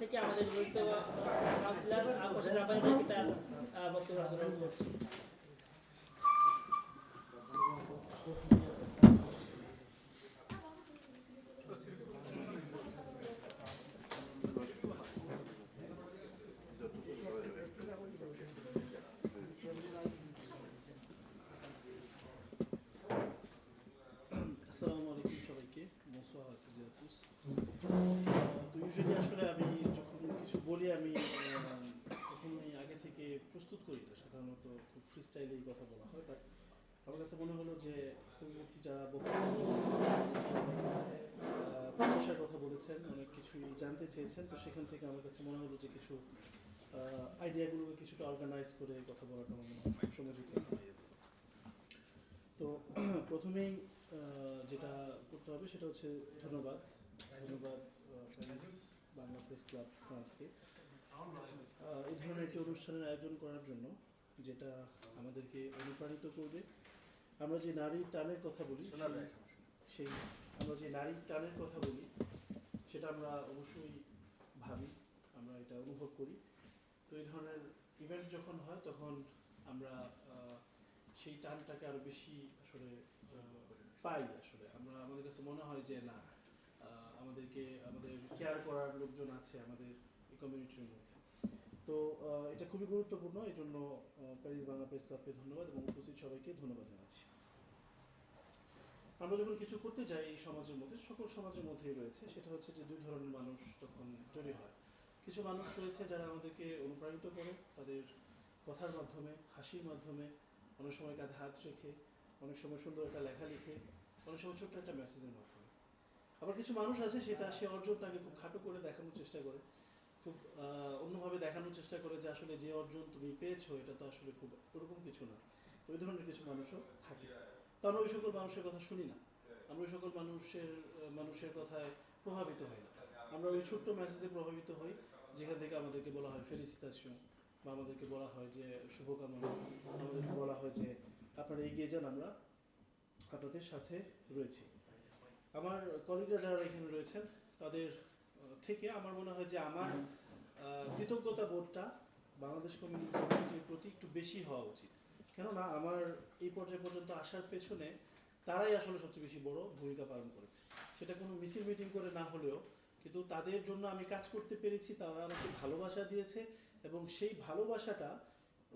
থেকে আমাদের নিযুক্ত কাউন্সিলর হোসেন রাব্বানী ভাইকে তার বক্তব্য রাখার করছি। আসসালামু আলাইকুম সবাইকে। bonsoir à toutes et à tous. তো ইউজুয়ালি আসলে আমি যখন কিছু বলি আমি কখনোই আগে থেকে প্রস্তুত করি না, সাধারণত খুব ফ্রি স্টাইলেই কথা বলা হয়। বাট আমার কাছে মনে হলো যে পূর্ববর্তী যারা বক্তব্য বলেছেন প্রত্যাশার কথা বলেছেন, অনেক কিছুই জানতে চেয়েছেন, তো সেখান থেকে আমার কাছে মনে হলো যে কিছু আইডিয়াগুলোকে কিছুটা অর্গানাইজ করে কথা বলাটা আমার মনে হয় সময়োচিত। তো প্রথমেই যেটা করতে হবে সেটা হচ্ছে ধন্যবাদ বাংলা প্রেস ক্লাব ফ্রান্সকে এই ধরনের একটি অনুষ্ঠানের আয়োজন করার জন্য, যেটা আমাদেরকে অনুপ্রাণিত করবে। আমরা যে নারীর টানের কথা বলি সেটা আমরা অবশ্যই ভাবি, আমরা এটা অনুভব করি। তো এই ধরনের ইভেন্ট যখন হয় তখন আমরা সেই টানটাকে আরো বেশি আসলে পাই। আসলে আমাদের কাছে মনে হয় যে না, আমাদের কেয়ার করার লোকজন আছে আমাদের এই কমিউনিটির মধ্যে। তো এটা খুবই গুরুত্বপূর্ণ, এই জন্য প্যারিস বাংলা প্রেস ক্লাবকে ধন্যবাদ এবং উপস্থিত সবাইকে ধন্যবাদ জানাচ্ছি। আমরা যখন কিছু করতে যাই এই সমাজের মধ্যে, সকল সমাজের মধ্যেই রয়েছে, সেটা হচ্ছে যে দুই ধরনের মানুষ তখন তৈরি হয়। কিছু মানুষ রয়েছে যারা আমাদেরকে অনুপ্রাণিত করে তাদের কথার মাধ্যমে, হাসির মাধ্যমে, অনেক সময় কাঁধে হাত রেখে, অনেক সময় সুন্দর একটা লেখা লিখে, অনেক সময় ছোট্ট একটা মেসেজের মাধ্যমে। আবার কিছু মানুষ আছে সে অর্জন তাকে খুব খাটো করে দেখানোর চেষ্টা করে, খুব অন্যভাবে দেখানোর চেষ্টা করে যে আসলে যে অর্জন তুমি পেয়েছো এটা তো আসলে খুব ওরকম কিছু না। তো এই ধরনের কিছু মানুষও থাকে। তো আমরা ওই সকল মানুষের কথা শুনি না, আমরা ওই সকল মানুষের কথায় প্রভাবিত হই না। আমরা ওই ছোট্ট মেসেজে প্রভাবিত হই যেখান থেকে আমাদেরকে বলা হয় ফেলিসিটেশন, বা আমাদেরকে বলা হয় যে শুভকামনা, আমাদেরকে বলা হয় যে আপনারা এগিয়ে যান, আমরা আপনাদের সাথে রয়েছি। আমার কলিগরা যারা এখানে রয়েছেন তাদের থেকে আমার মনে হয় যে আমার কৃতজ্ঞতা বোধটা বাংলাদেশ কমিউনিটির প্রতি একটু বেশি হওয়া উচিত। কেননা আমার এই পর্যায় পর্যন্ত আসার পেছনে তারাই আসলে সবচেয়ে বেশি বড় ভূমিকা পালন করেছে। সেটা কোনো মিছিল মিটিং করে না হলেও কিন্তু তাদের জন্য আমি কাজ করতে পেরেছি, তারা আমাকে ভালোবাসা দিয়েছে এবং সেই ভালোবাসাটা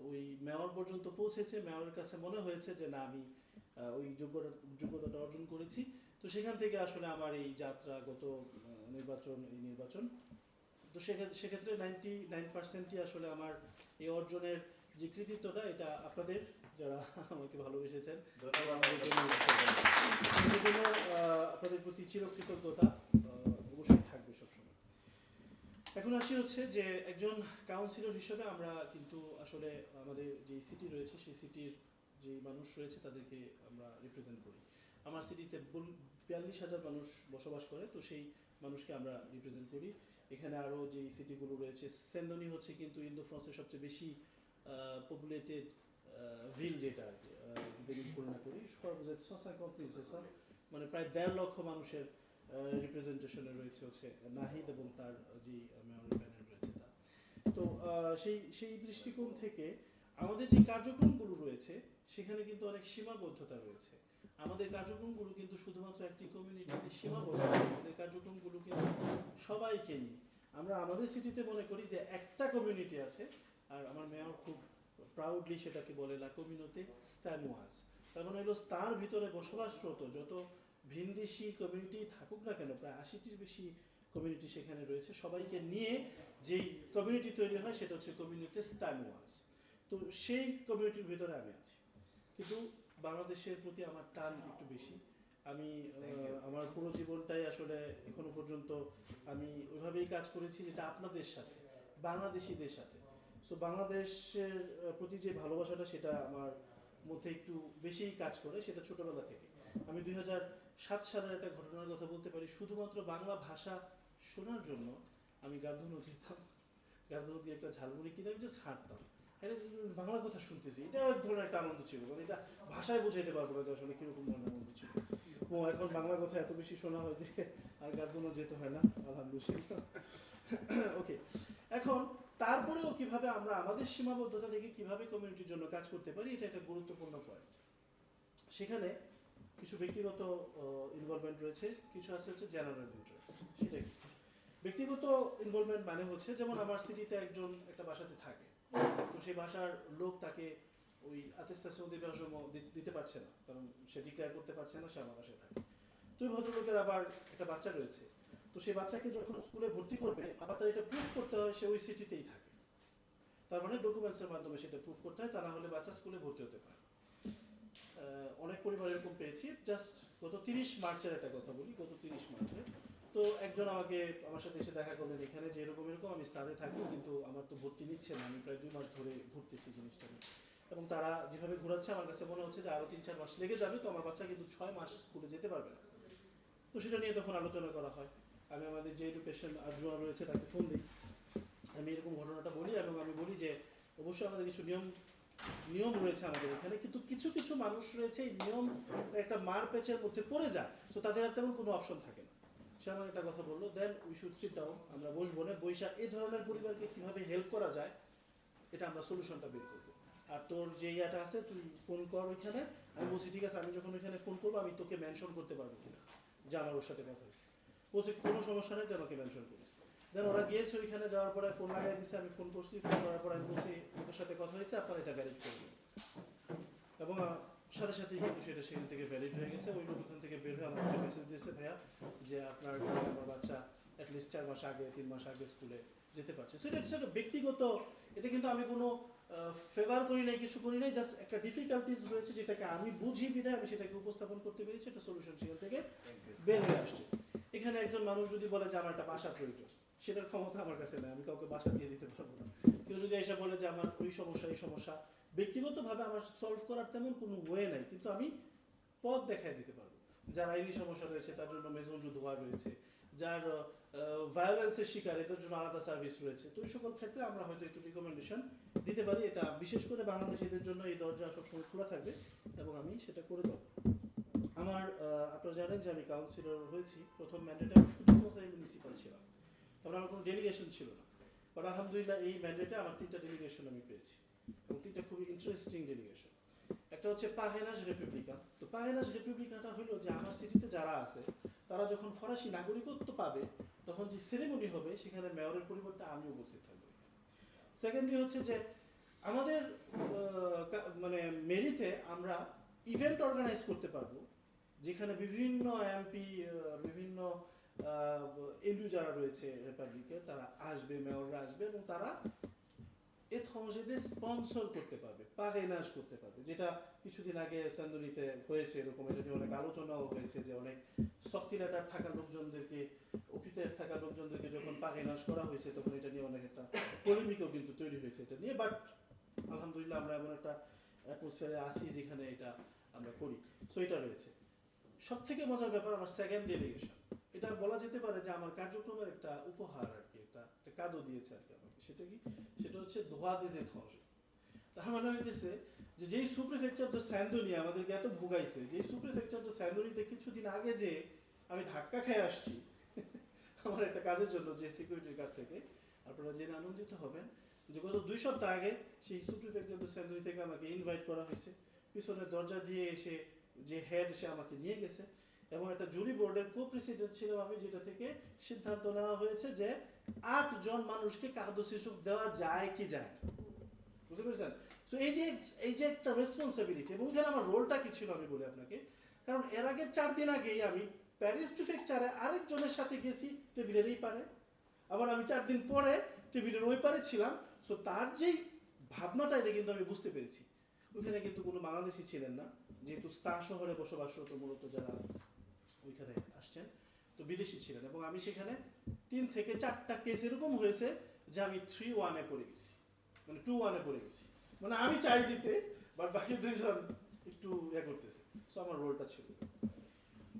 ওই মেয়র পর্যন্ত পৌঁছেছে। মেয়রের কাছে মনে হয়েছে যে না, আমি ওই যোগ্যতাটা অর্জন করেছি। তো সেখান থেকে আসলে আমার এই যাত্রা, গত নির্বাচন, তো সেক্ষেত্রে 99%ই আসলে আমার এই অর্জনের যে কৃতিত্বটা, এটা আপনাদের যারা আমাকে ভালোবেসেছেন, সেই জন্য আপনাদের প্রতি চিরকৃতজ্ঞতা অবশ্যই থাকবে সবসময়। এখন আসি হচ্ছে যে একজন কাউন্সিলর হিসেবে আমরা কিন্তু আসলে আমাদের যে সিটি রয়েছে সেই সিটির যে মানুষ রয়েছে তাদেরকে আমরা রিপ্রেজেন্ট করি। আমার সিটিতে 42,000 মানুষ বসবাস করে, তো সেই মানুষকে আমরা রিপ্রেজেন্ট করি। এখানে আরও যে সিটিগুলো রয়েছে, সেন্দনি হচ্ছে কিন্তু ইন্দো ফ্রান্সের সবচেয়ে বেশি পপুলেটেড ভিল, যেটা আর কি যদি আমি ভুল না করি, মানে প্রায় 1.5 লক্ষ মানুষের রিপ্রেজেন্টেশনে রয়েছে হচ্ছে নাহিদ এবং তার যে মেয়রের প্যানেল রয়েছে তা। তো সেই দৃষ্টিকোণ থেকে আমাদের যে কার্যক্রমগুলো রয়েছে সেখানে কিন্তু অনেক সীমাবদ্ধতা রয়েছে। আমাদের কার্যক্রমগুলো কিন্তু শুধুমাত্র একটি কমিউনিটিতে সীমাবদ্ধ, আমাদের কার্যক্রমগুলো কিন্তু সবাইকে নিয়ে। আমরা আমাদের সিটিতে মনে করি যে একটা কমিউনিটি আছে, আর আমার মেয়র খুব প্রাউডলি সেটাকে বলে লা কমিউনিটি স্টানোয়াজ। তার মানে হলো তার ভিতরে বসবাসরত যত ভিনদেশি কমিউনিটি থাকুক না কেন, প্রায় 80টির বেশি কমিউনিটি সেখানে রয়েছে, সবাইকে নিয়ে যেই কমিউনিটি তৈরি হয় সেটা হচ্ছে কমিউনিটি স্টানোয়াজ। তো সেই কমিউনিটির ভিতরে আমি আছি, কিন্তু বাংলাদেশের প্রতি আমার টান একটু বেশি। আমি আমার পুরো জীবনটাই আসলে এখনো পর্যন্ত আমি ওইভাবেই কাজ করেছি যেটা আপনাদের সাথে, বাংলাদেশিদের সাথে। সো বাংলাদেশের প্রতি যে ভালোবাসাটা সেটা আমার মধ্যে একটু বেশিই কাজ করে, সেটা ছোটবেলা থেকে। আমি 2007 সালের একটা ঘটনার কথা বলতে পারি। শুধুমাত্র বাংলা ভাষা শোনার জন্য আমি গার্ধনু যেতাম, গার্ধনু দিয়ে একটা ঝালমুড়ি কিনে আমি জাস্ট হাঁটতাম, এটা বাংলা কথা শুনতেছি, এটা এক ধরনের একটা আনন্দ ছিল। মানে এটা ভাষায় বোঝাইতে পারবো না যে আসলে কিরকম ধরনের আনন্দ ছিল। ও এখন বাংলা কথা এত বেশি শোনা হয় যে আর গার্ধনু যেতে হয় না, আলহামদুলিল্লাহ। ওকে, তারপরেও কিভাবে আমরা আমাদের সীমাবদ্ধতা থেকে কিভাবে কমিউনিটির জন্য কাজ করতে পারি, এটা একটা গুরুত্বপূর্ণ পয়েন্ট। সেখানে কিছু ব্যক্তিগত ইনভলভমেন্ট রয়েছে, কিছু আছে হচ্ছে জেনারেল ইন্টারেস্ট। সেটাই ব্যক্তিগত ইনভলভমেন্ট মানে হচ্ছে, যেমন আমার সিটিতে একজন একটা বাসাতে থাকে, তো সেই বাসার লোক তাকে ওই আতেস্তাসন দিতে পারছে না, কারণ সে ডিক্লেয়ার করতে পারছে না সে আমার বাসায় থাকে। তো ওই ভদ্রলোকের আবার একটা বাচ্চা রয়েছে, তো সেই বাচ্চাকে যখন স্কুলে ভর্তি করবে আবার তার এটা প্রুফ করতে হয় সে ওই সিটিতেই থাকে। তার মানে ডকুমেন্টসের মাধ্যমে সেটা প্রুফ করতে হয়, তা না হলে বাচ্চা স্কুলে ভর্তি হতে পারে। অনেক পরিবার এরকম পেয়েছি। জাস্ট গত 30 মার্চের একটা কথা বলি, গত 30 মার্চে তো একজন আমার সাথে এসে দেখা করলেন এখানে, যে এরকম এরকম আমি স্তাদে থাকি, কিন্তু আমার তো ভর্তি নিচ্ছে না, আমি প্রায় 2 মাস ধরে ঘুরতেছি জিনিসটা নিয়ে, এবং তারা যেভাবে ঘোরাচ্ছে আমার কাছে মনে হচ্ছে যে আরও 3-4 মাস লেগে যাবে, তো আমার বাচ্চা কিন্তু 6 মাস স্কুলে যেতে পারবে না। তো সেটা নিয়ে তখন আলোচনা করা হয়। আমি আমাদের যে এডুকেশন আর্জুয়া রয়েছে তাকে ফোন দিই, আমি এরকম ঘটনাটা বলি, এবং আমি বলি যে অবশ্যই আমাদের কিছু নিয়ম রয়েছে আমাদের এখানে, কিন্তু কিছু কিছু মানুষ রয়েছে এই নিয়ম একটা মার পেচের মধ্যে পড়ে যায়, তো তাদের আর তেমন কোনো অপশন থাকে না। সে আমার একটা কথা বললো, then we should sit down, আমরা বসবো না, বৈশা এই ধরনের পরিবারকে কিভাবে হেল্প করা যায় এটা আমরা সলিউশনটা বের করবো। আর তোর যে ইয়াটা আছে তুই ফোন কর ওইখানে। আমি বলছি ঠিক আছে, আমি যখন ওইখানে ফোন করবো আমি তোকে মেনশন করতে পারবো কিনা যে আমার ওর সাথে কথা হয়েছে। বলছি কোনো সমস্যা নেই, তুই আমাকে মেনশন করিস। দেন ওরা গিয়েছে ওইখানে, যাওয়ার পরে ফোন লাগাই দিচ্ছে, আমি ফোন করছি, ফোন করার পর আমি বলছি ওদের সাথে কথা হয়েছে, আপনারা এটা ভ্যালিড করে দিন। এবং সাথে সাথেই কিন্তু সেটা সেখান থেকে ভ্যালিড হয়ে গেছে। ওই লোক ওখান থেকে বের হয়ে আমাকে একটা মেসেজ দিয়েছে, ভাইয়া যে আপনার আমার বাচ্চা অ্যাটলিস্ট 4 মাস আগে 3 মাস আগে স্কুলে যেতে পারছে। সো এটা একটা ব্যক্তিগত, এটা কিন্তু আমি কোনো ফেভার করি নাই, কিছু করি নাই, জাস্ট একটা ডিফিকাল্টিস রয়েছে যেটাকে আমি বুঝি বিধায় আমি সেটাকে উপস্থাপন করতে পেরেছি, একটা সলিউশন সেখান থেকে বের হয়ে আসছে। এখানে একজন মানুষ যদি বলে যে আমার একটা বাসা প্রয়োজন, সেটার ক্ষমতা আমার কাছে নেই, আমি কাউকে বাসা দিয়ে দিতে পারবো না। কেউ যদি এসে বলে যে আমার ওই সমস্যা এই সমস্যা, ব্যক্তিগতভাবে আমার সলভ করার তেমন কোনো ওয়ে নাই, কিন্তু আমি পথ দেখায় দিতে পারবো। যার আইনি সমস্যা রয়েছে তার জন্য মেজনজু দোয়া রয়েছে, যার ভায়োলেন্সের শিকার এদের জন্য আলাদা সার্ভিস রয়েছে। তো এই সকল ক্ষেত্রে আমরা হয়তো একটু রিকমেন্ডেশন দিতে পারি। এটা বিশেষ করে বাংলাদেশিদের জন্য এই দরজা সবসময় খোলা থাকবে, এবং আমি সেটা করে যাব। আমার আপনারা জানেন যে আমি কাউন্সিলর হয়েছি, প্রথম ম্যান্ডেটে আমি শুধু মিউনিসিপাল ছিলাম, তারপরে আমার কোনো ডেলিগেশন ছিল না। বাট আলহামদুলিল্লাহ এই ম্যান্ডেটে আমার 3টা ডেলিগেশন আমি পেয়েছি, এবং 3টা খুবই ইন্টারেস্টিং ডেলিগেশন। একটা হচ্ছে পাহেনাস রেপাবলিকা। তো পাহেনাস রেপাবলিকাটা হলো যে আমার সিটিতে যারা আছে তারা যখন ফরাসি নাগরিকত্ব পাবে তখন যে সেরেমনি হবে সেখানে মেয়রের পরিবর্তে আমি উপস্থিত থাকবো। সেকেন্ডলি হচ্ছে যে আমাদের মানে মেরিতে আমরা ইভেন্ট অর্গানাইজ করতে পারবো, যেখানে বিভিন্ন এমপি, বিভিন্ন এলু যারা রয়েছে রিপাবলিকের তারা আসবে, মেয়ররা আসবে, এবং তারা এথমজেদের স্পন্সর করতে পারবে, পাগেনাস করতে পারবে, যেটা কিছুদিন আগে সান্দুরিতে হয়েছে এরকম। এটা নিয়ে অনেক আলোচনাও হয়েছে যে অনেক সফটিলেটার থাকা লোকজনদেরকে, অফিসের থাকা লোকজনদেরকে যখন পাগেনাস করা হয়েছে তখন এটা নিয়ে অনেক একটা পলিমিকও কিন্তু তৈরি হয়েছে এটা নিয়ে। বাট আলহামদুলিল্লাহ আমরা এমন একটা অ্যাটমসফিয়ারে আসি যেখানে এটা আমরা করি। সো এটা রয়েছে। সব থেকে মজার ব্যাপার আমার সেকেন্ড ডেলিগেশন, এটা বলা যেতে পারে যে আমার কার্যক্রমের একটা উপহার আর কি, একটা কাদো দিয়েছে আর কি আমাকে। সেটা কি? সেটা হচ্ছে ধোয়া দিজে থসে। তার মানে হইতেছে যে যেই সুপ্রিফেকচার তো স্যান্দনি আমাদেরকে এত ভুগাইছে, যেই সুপ্রিফেকচার তো স্যান্দনিতে কিছুদিন আগে যে আমি ধাক্কা খেয়ে আসছি আমার একটা কাজের জন্য, যে সিকিউরিটির কাছ থেকে, আপনারা জেনে আনন্দিত হবেন যে গত 2 সপ্তাহ আগে সেই সুপ্রিফেকচার তো স্যান্দনি থেকে আমাকে ইনভাইট করা হয়েছে। পিছনের দরজা দিয়ে এসে যে হেড সে আমাকে নিয়ে গেছে, এবং একটা জুরি বোর্ডের কো-প্রেসিডেন্ট ছিলাম আমি, যেটা থেকে সিদ্ধান্ত নেওয়া হয়েছে যে 8 জন মানুষকে কাদো শিশু দেওয়া যায় কি যায় না। বুঝতে পেরেছেন? সো এই যে একটা রেসপন্সিবিলিটি, এবং এখানে আমার রোলটা কি ছিল আমি বলি আপনাকে। কারণ এর আগে 4 দিন আগেই আমি প্যারিস প্রিফেকচারে আরেকজনের সাথে গেছি টেবিলের এই পারে, আবার আমি 4 দিন পরে টেবিলের ওই পারে ছিলাম। সো তার যেই ভাবনাটা এটা কিন্তু আমি বুঝতে পেরেছি। ওইখানে কিন্তু কোনো বাংলাদেশি ছিলেন না, যেহেতু স্তা শহরে বসবাসরত মূলত যারা ওইখানে আসছেন, তো বিদেশি ছিলেন। এবং আমি সেখানে 3 থেকে 4টা কেস এরকম হয়েছে যে আমি 3-1-এ পড়ে গেছি, মানে 2-1-এ পড়ে গেছি, মানে আমি চাই দিতে, বাট বাকি 2 জন একটু করতেছে। সো আমার রোলটা ছিল।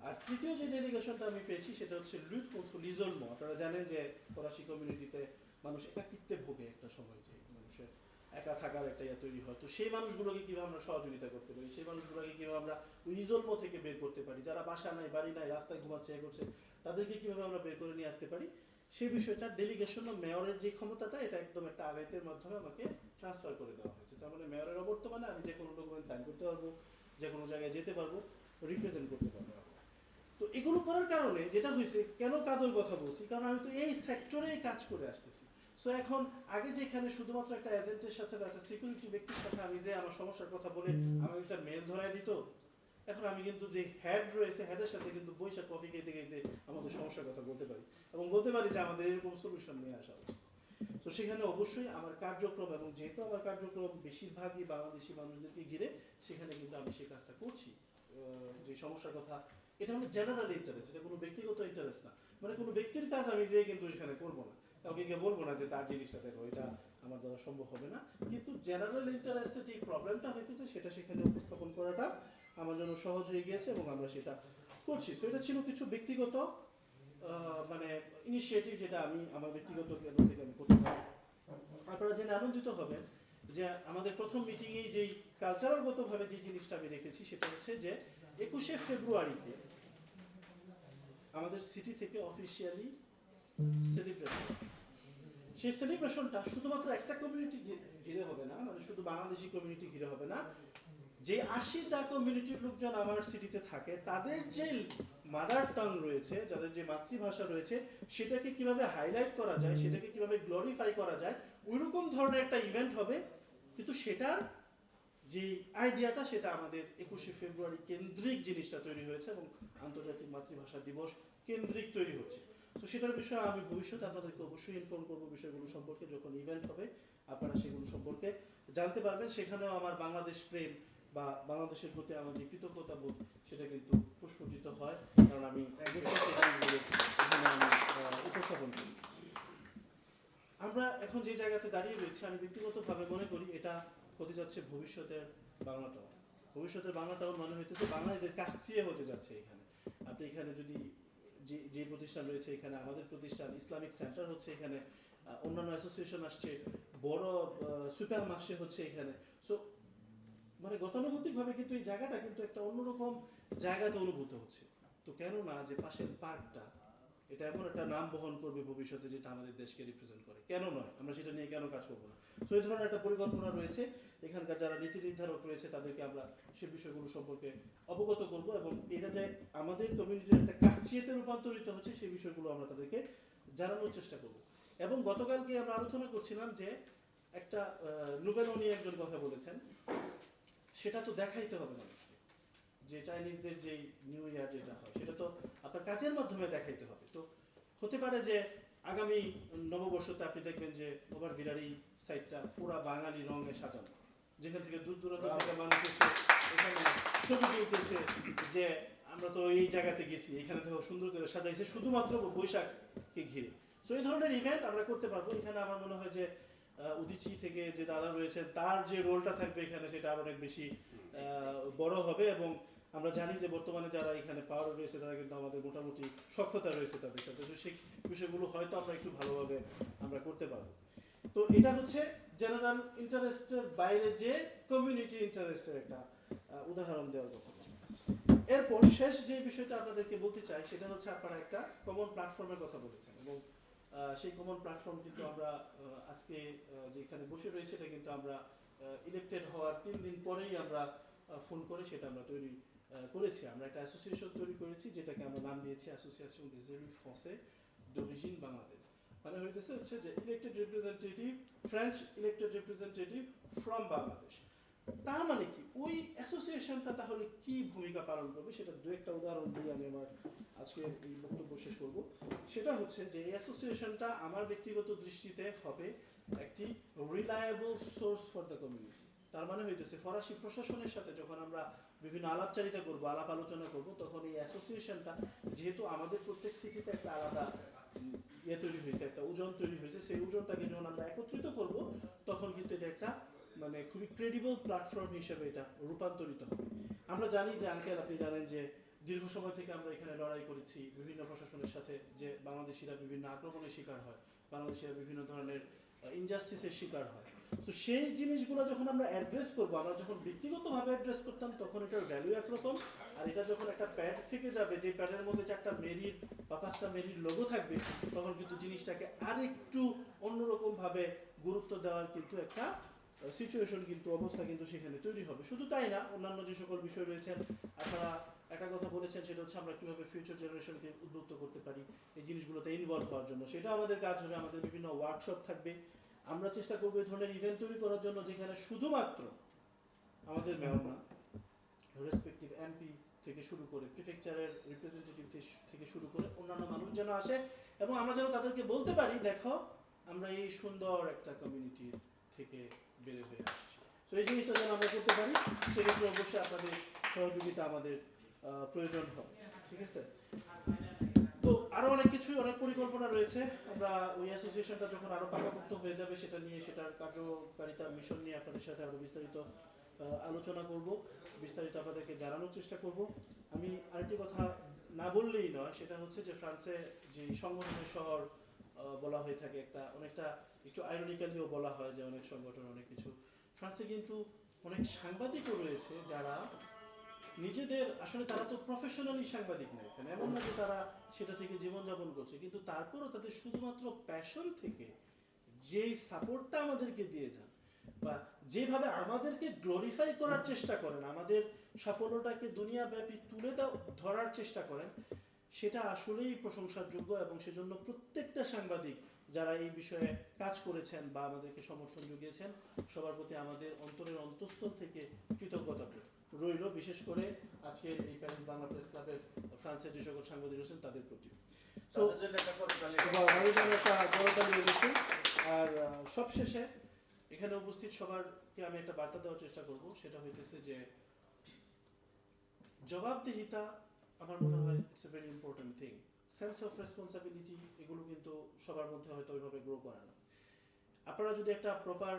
আর তৃতীয় যে ডেলিগেশনটা আমি পেয়েছি সেটা হচ্ছে লুট contre l'isolement। আপনারা জানেন যে ফরাসি কমিউনিটিতে মানুষ একাকিত্বে ভোগে একটা সময়, যে মানুষের একা থাকার একটা ইয়ে তৈরি হয়। তো সেই মানুষগুলোকে কীভাবে আমরা সহযোগিতা করতে পারি, সেই মানুষগুলোকে কীভাবে আমরা ওই ইজলমো থেকে বের করতে পারি, যারা বাসা নাই, বাড়ি নাই, রাস্তায় ঘুমাচ্ছে, করছে, তাদেরকে কীভাবে আমরা বের করে নিয়ে আসতে পারি, সেই বিষয়টা ডেলিগেশন ও মেয়রের যে ক্ষমতাটা এটা একদম একটা আগাইতের মাধ্যমে আমাকে ট্রান্সফার করে দেওয়া হয়েছে। তার মানে মেয়রের অবর্তমানে আমি যে কোনো ডকুমেন্ট সাইন করতে পারবো, যে কোনো জায়গায় যেতে পারবো, রিপ্রেজেন্ট করতে পারবো। তো এগুলো করার কারণে যেটা হয়েছে, কেন কাদর কথা বলছি, কারণ আমি তো এই সেক্টরেই কাজ করে আসতেছি। সো এখন আগে যেখানে শুধুমাত্র একটা এজেন্টের সাথে বা একটা সিকিউরিটি ব্যক্তির সাথে আমি যে আমার সমস্যার কথা বলে আমাকে একটা মেল ধরায় দিত, এখন আমি কিন্তু যে হেড রয়েছে হেডের সাথে কিন্তু বৈশা কফি খেতে খেতে আমাদের সমস্যার কথা বলতে পারি এবং বলতে পারি যে আমাদের এরকম সলিউশন নিয়ে আসা উচিত। তো সেখানে অবশ্যই আমার কার্যক্রম, এবং যেহেতু আমার কার্যক্রম বেশিরভাগই বাংলাদেশি মানুষদেরকে ঘিরে, সেখানে কিন্তু আমি সেই কাজটা করছি। যে সমস্যার কথা, এটা হলো জেনারেল ইন্টারেস্ট, এটা কোনো ব্যক্তিগত ইন্টারেস্ট না। মানে কোনো ব্যক্তির কাজ আমি যে কিন্তু এখানে করবো না, কাউকে গিয়ে বলবো না যে তার জিনিসটা দেখো, এটা আমার দ্বারা সম্ভব হবে না। কিন্তু জেনারেল ইন্টারেস্টে যে প্রবলেমটা হইতেছে সেটা সেখানে উপস্থাপন করাটা আমার জন্য সহজ হয়ে গিয়েছে এবং আমরা সেটা করছি। সো এটা ছিল কিছু ব্যক্তিগত মানে ইনিশিয়েটিভ, যেটা আমি আমার ব্যক্তিগত কেন্দ্র থেকে আমি করতে পারি। আপনারা জেনে আনন্দিত হবেন যে আমাদের প্রথম মিটিংয়েই যেই কালচারালগতভাবে যে জিনিসটা আমি রেখেছি সেটা হচ্ছে যে 21শে ফেব্রুয়ারিতে আমাদের সিটি থেকে অফিসিয়ালি সেলিব্রেশন। সেই সেলিব্রেশনটা শুধুমাত্র একটা কমিউনিটি ঘিরে হবে না, মানে শুধু বাংলাদেশি কমিউনিটি ঘিরে হবে না। যে 80টা কমিউনিটির লোকজন আমার সিটিতে থাকে, তাদের যে মাদার টাং রয়েছে, যাদের যে মাতৃভাষা রয়েছে, সেটাকে কিভাবে হাইলাইট করা যায়, সেটাকে কিভাবে গ্লোরিফাই করা যায়, ওইরকম ধরনের একটা ইভেন্ট হবে। কিন্তু সেটার যে আইডিয়াটা সেটা আমাদের 21শে ফেব্রুয়ারি কেন্দ্রিক জিনিসটা তৈরি হয়েছে এবং আন্তর্জাতিক মাতৃভাষা দিবস কেন্দ্রিক তৈরি হচ্ছে। তো সেটার বিষয়ে আমি ভবিষ্যতে আপনাদেরকে অবশ্যই ইনফর্ম করবো বিষয়গুলো সম্পর্কে। যখন ইভেন্ট হবে আপনারা সেগুলো সম্পর্কে জানতে পারবেন। সেখানেও আমার বাংলাদেশ প্রেম বা বাংলাদেশের প্রতি আমার যে কৃতজ্ঞতা বোধ সেটা কিন্তু প্রস্ফুটিত হয়, কারণ আমি অবশ্যই সেগুলো এখানে আমি উপস্থাপন করি। আমরা এখন যে জায়গাতে দাঁড়িয়ে রয়েছি, আমি ব্যক্তিগতভাবে মনে করি এটা হতে যাচ্ছে ভবিষ্যতের বাংলা টাউন। ভবিষ্যতের বাংলা টাউন মানে হইতেছে বাঙালিদের কাছিয়ে হতে যাচ্ছে। এখানে আপনি এখানে যদি যে প্রতিষ্ঠান রয়েছে, এখানে আমাদের প্রতিষ্ঠান ইসলামিক সেন্টার হচ্ছে, এখানে অন্যান্য অ্যাসোসিয়েশন আসছে, বড় সুপার মার্শে হচ্ছে এখানে। সো মানে গতানুগতিকভাবে কিন্তু এই জায়গাটা কিন্তু একটা অন্যরকম জায়গাতে অনুভূত হচ্ছে। তো কেন না যে পাশের পার্কটা, এটা এমন একটা নাম বহন করবে ভবিষ্যতে যেটা আমাদের দেশকে রিপ্রেজেন্ট করে, কেন নয়, আমরা সেটা নিয়ে কেন কাজ করবো না। সো এই ধরনের একটা পরিকল্পনা রয়েছে। এখানকার যারা নীতি নির্ধারক রয়েছে তাদেরকে আমরা সে বিষয়গুলো সম্পর্কে অবগত করব এবং এটা যে আমাদের কমিউনিটির একটা কাছিয়েতে রূপান্তরিত হচ্ছে সেই বিষয়গুলো আমরা তাদেরকে জানানোর চেষ্টা করব। এবং গতকালকে আমরা আলোচনা করছিলাম যে একটা নোভেল নিয়ে একজন কথা বলেছেন, সেটা তো দেখাইতে হবে মানুষকে, যে চাইনিজদের যে নিউ ইয়ার যেটা হয় সেটা তো আপনার কাজের মাধ্যমে দেখাইতে হবে। তো হতে পারে যে আগামী নববর্ষতে আপনি দেখবেন যে ওভার ভিরারি সাইডটা পুরা বাঙালি রঙে সাজানো, যেখান থেকে দূর দূরান্ত থেকে মানুষ এসে এখানে ছবি তুলতেছে যে আমরা তো এই জায়গাতে গেছি, এখানে দেখো সুন্দর করে সাজাইছে শুধুমাত্র বৈশাখকে ঘিরে। সো এই ধরনের ইভেন্ট আমরা করতে পারবো। এখানে আমার মনে হয় যে উদিচি থেকে যে দাদা রয়েছেন তার যে রোলটা থাকবে এখানে সেটা আরো অনেক বেশি বড় হবে। এবং আমরা জানি যে বর্তমানে যারা এখানে পাওয়ার রয়েছে তারা কিন্তু আমাদের মোটামুটি সক্ষতা রয়েছে তাদের সাথে, তো সেই বিষয়গুলো হয়তো আমরা একটু ভালোভাবে আমরা করতে পারবো। তো এটা হচ্ছে জেনারেল ইন্টারেস্টের বাইরে যে কমিউনিটি ইন্টারেস্টের একটা উদাহরণ দেওয়ার কথা। এরপর শেষ যে বিষয়টা আপনাদেরকে বলতে চাই সেটা হচ্ছে আপনারা একটা কমন প্ল্যাটফর্মের কথা বলেছেন এবং সেই কমন প্ল্যাটফর্ম কিন্তু আমরা আজকে যেখানে বসে রয়েছে এটা কিন্তু আমরা ইলেক্টেড হওয়ার 3 দিন পরেই আমরা ফোন করে সেটা আমরা তৈরি করেছি। আমরা একটা অ্যাসোসিয়েশন তৈরি করেছি যেটাকে আমরা নাম দিয়েছি association des élus français d'origine Bangladesh. মানে হচ্ছে যে elected representative, French elected representative from Bangladesh. তার মানে কি ওই অ্যাসোসিয়েশনটা তাহলে কি ভূমিকা পালন করবে সেটা দু একটা উদাহরণ দিয়ে আমি আমার আজকের এই বক্তব্য শেষ করব। সেটা হচ্ছে যে এই অ্যাসোসিয়েশনটা আমার ব্যক্তিগত দৃষ্টিতে হবে একটি reliable source for the community. তার মানে হইতেছে ফরাসি প্রশাসনের সাথে যখন আমরা বিভিন্ন আলাপচারিতা করব, আলাপ আলোচনা করব, তখন এই অ্যাসোসিয়েশনটা যেহেতু আমাদের প্রত্যেক সিটিতে একটা আলাদা ইয়ে তৈরি হয়েছে, একটা ওজন তৈরি হয়েছে, সেই ওজনটাকে যখন আমরা একত্রিত করব তখন কিন্তু এটা একটা মানে খুবই ক্রেডিবল প্ল্যাটফর্ম হিসেবে এটা রূপান্তরিত হবে। আমরা জানি যে আঙ্কেল আপনি জানেন যে দীর্ঘ সময় থেকে আমরা এখানে লড়াই করেছি বিভিন্ন প্রশাসনের সাথে, যে বাংলাদেশিরা বিভিন্ন আক্রমণের শিকার হয়, বাংলাদেশিরা বিভিন্ন ধরনের ইনজাস্টিসের শিকার হয়। তো সেই জিনিসগুলো যখন আমরা অ্যাড্রেস করবো, আমরা যখন ব্যক্তিগতভাবে অ্যাড্রেস করতাম তখন এটার ভ্যালু একরকম, আর এটা যখন একটা প্যাড থেকে যাবে যে প্যাডের মধ্যে 4টা মেরির বা 5টা মেরির লোগো থাকবে, তখন কিন্তু জিনিসটাকে আরেকটু অন্যরকম ভাবে গুরুত্ব দেওয়ার কিন্তু একটা সিচুয়েশন কিন্তু অবস্থা কিন্তু সেখানে তৈরি হবে। শুধু তাই না, অন্যান্য যে সকল বিষয় রয়েছে, আপনারা একটা কথা বলেছেন, সেটা হচ্ছে আমরা কিভাবে ফিউচার জেনারেশনকে উদ্বুদ্ধ করতে পারি এই জিনিসগুলোতে ইনভলভ হওয়ার জন্য, সেটা আমাদের কাজ হবে। আমাদের বিভিন্ন ওয়ার্কশপ থাকবে, আমরা চেষ্টা করবো এই ধরনের ইভেন্ট তৈরি করার জন্য যেখানে শুধুমাত্র আমাদের মেয়র না, রেসপেক্টিভ এমপি থেকে শুরু করে প্রিফেকচারের রিপ্রেজেন্টেটিভ থেকে শুরু করে অন্যান্য মানুষ যেন আসে, এবং আমরা যেন তাদেরকে বলতে পারি, দেখো আমরা এই সুন্দর একটা কমিউনিটি থেকে বের হয়ে আসছি। তো এই জিনিসটা যেন আমরা করতে পারি, সেক্ষেত্রে অবশ্যই আপনাদের সহযোগিতা আমাদের প্রয়োজন হয়। ঠিক আছে? তো আরো অনেক কিছু, অনেক পরিকল্পনা রয়েছে। আমরা ওই অ্যাসোসিয়েশনটা যখন আরো পাকাপোক্ত হয়ে যাবে, সেটা নিয়ে, সেটার কার্যকারিতার মিশন নিয়ে আপনাদের সাথে আরো বিস্তারিত আলোচনা করব, বিস্তারিত আপনাদেরকে জানানোর চেষ্টা করব। আমি আরেকটি কথা না বললেই নয়, সেটা হচ্ছে যে ফ্রান্সে যে সংগঠনের শহর বলা হয়ে থাকে, একটা অনেকটা একটু আইরনিক্যালিও বলা হয় যে অনেক সংগঠন অনেক কিছু, ফ্রান্সে কিন্তু অনেক সাংবাদিকও রয়েছে যারা নিজেদের, আসলে তারা তো প্রফেশনালি সাংবাদিক না, এখানে এমন না যে তারা সেটা থেকে জীবনযাপন করছে, কিন্তু তারপরও তাদের শুধুমাত্র প্যাশন থেকে যেই সাপোর্টটা আমাদেরকে দিয়ে যান, বা যেভাবে আমাদেরকে গ্লোরিফাই করার চেষ্টা করেন, আমাদের সাফল্যটাকে দুনিয়াব্যাপী তুলে ধরার চেষ্টা করেন, সেটা আসলেই প্রশংসার যোগ্য। এবং সেজন্য প্রত্যেকটা সাংবাদিক যারা এই বিষয়ে কাজ করেছেন বা আমাদেরকে সমর্থন জুগিয়েছেন, সবার প্রতি আমাদের অন্তরের অন্তঃস্থল থেকে কৃতজ্ঞতা রইল, বিশেষ করে আজকের এই প্যারিস বাংলা প্রেস ক্লাবের ফ্রান্সের যে সকল সাংবাদিক রয়েছেন তাদের প্রতি। আর সবশেষে এখানে উপস্থিত সবারকে আমি একটা বার্তা দেওয়ার চেষ্টা করব, সেটা হইতেছে যে জবাবদিহিতা আমার মনে হয় it's a very important thing. Sense of responsibility, এগুলো কিন্তু সবার মধ্যে হয়তো ওইভাবে গ্রো করে না। আপনারা যদি একটা প্রপার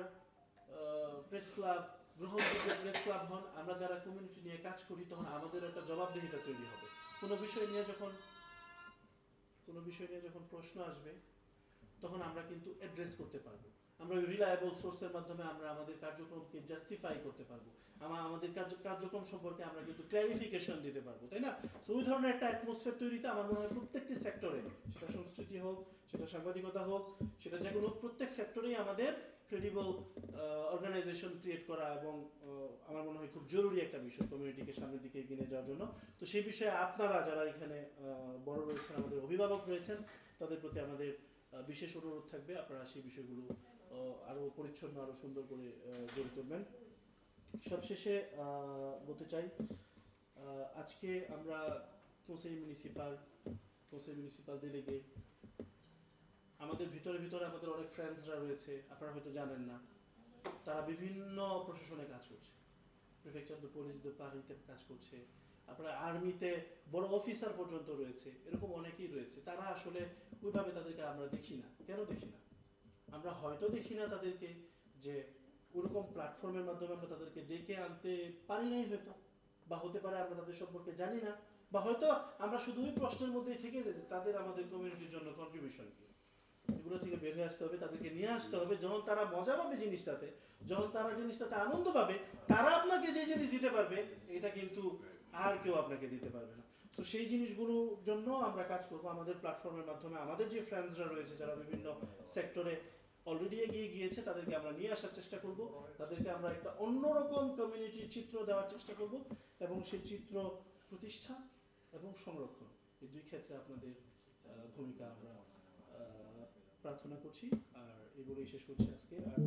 প্রেস ক্লাব, গ্রহণযোগ্য প্রেস ক্লাব হন, আমরা যারা কমিউনিটি নিয়ে কাজ করি, তখন আমাদের একটা জবাবদিহিতা তৈরি হবে। কোনো বিষয় নিয়ে যখন প্রশ্ন আসবে, তখন আমরা কিন্তু অ্যাড্রেস করতে পারবো। আমরা রিলায়েবল সোর্সের মাধ্যমে আমরা আমাদের কার্যক্রমকে জাস্টিফাই করতে পারবো, আমাদের কার্যক্রম সম্পর্কে আমরা কিন্তু ক্ল্যারিফিকেশন দিতে পারবো, তাই না? সো ওই ধরনের একটা অ্যাটমসফিয়ার তৈরিতে আমার মনে হয় প্রত্যেকটি সেক্টরে, সেটা সংস্কৃতি হোক, সেটা সাংবাদিকতা হোক, সেটা যে কোনো প্রত্যেক সেক্টরেই আমাদের ক্রেডিবল অর্গানাইজেশন ক্রিয়েট করা, এবং আমার মনে হয় খুব জরুরি একটা বিষয় কমিউনিটিকে সামনের দিকে এগিয়ে নিয়ে যাওয়ার জন্য। তো সেই বিষয়ে আপনারা যারা এখানে বড় রয়েছেন, আমাদের অভিভাবক রয়েছেন, তাদের প্রতি আমাদের বিশেষ অনুরোধ থাকবে, আপনারা সেই বিষয়গুলো আরো পরিচ্ছন্ন, আরো সুন্দর করে গড়ে তুলবেন। সবশেষে বলতে চাই, আজকে আমরা কনসেই মিউনিসিপাল ডেলিগে, আমাদের ভিতরে আমাদের অনেক ফ্রেন্ডসরা রয়েছে, আপনারা হয়তো জানেন না, তারা বিভিন্ন প্রশাসনে কাজ করছে, প্রিফেকচার de পুলিশ de পারিতে কাজ করছে, আপনারা আর্মিতে বড় অফিসার পর্যন্ত রয়েছে, এরকম অনেকেই রয়েছে। তারা আসলে ওইভাবে তাদেরকে আমরা দেখি না। কেন দেখি না? আমরা হয়তো দেখি না তাদেরকে যে ওরকম প্ল্যাটফর্মের মাধ্যমে আমরা তাদেরকে ডেকে আনতে পারি নাই হয়তো, বা হতে পারে আমরা তাদের সম্পর্কে জানি না, বা হয়তো আমরা শুধু ওই প্রশ্নের মধ্যেই থেকে যে তাদের আমাদের কমিউনিটির জন্য কন্ট্রিবিউশন কি, এগুলো থেকে বের হয়ে আসতে হবে, তাদেরকে নিয়ে আসতে হবে। যখন তারা মজা পাবে জিনিসটাতে, যখন তারা জিনিসটাতে আনন্দ পাবে, তারা আপনাকে যে জিনিস দিতে পারবে, এটা কিন্তু আর কেউ আপনাকে দিতে পারবে না। তো সেই জিনিসগুলোর জন্য আমরা কাজ করব আমাদের প্ল্যাটফর্মের মাধ্যমে। আমাদের যে ফ্রেন্ডসরা রয়েছে যারা বিভিন্ন সেক্টরে অলরেডি এগিয়ে গিয়েছে, তাদেরকে আমরা নিয়ে আসার চেষ্টা করব, তাদেরকে আমরা একটা অন্যরকম কমিউনিটির চিত্র দেওয়ার চেষ্টা করব, এবং সেই চিত্র প্রতিষ্ঠা এবং সংরক্ষণ, এই দুই ক্ষেত্রে আপনাদের ভূমিকা আমরা প্রার্থনা করছি। আর এগুলোই শেষ করছি আজকে। আর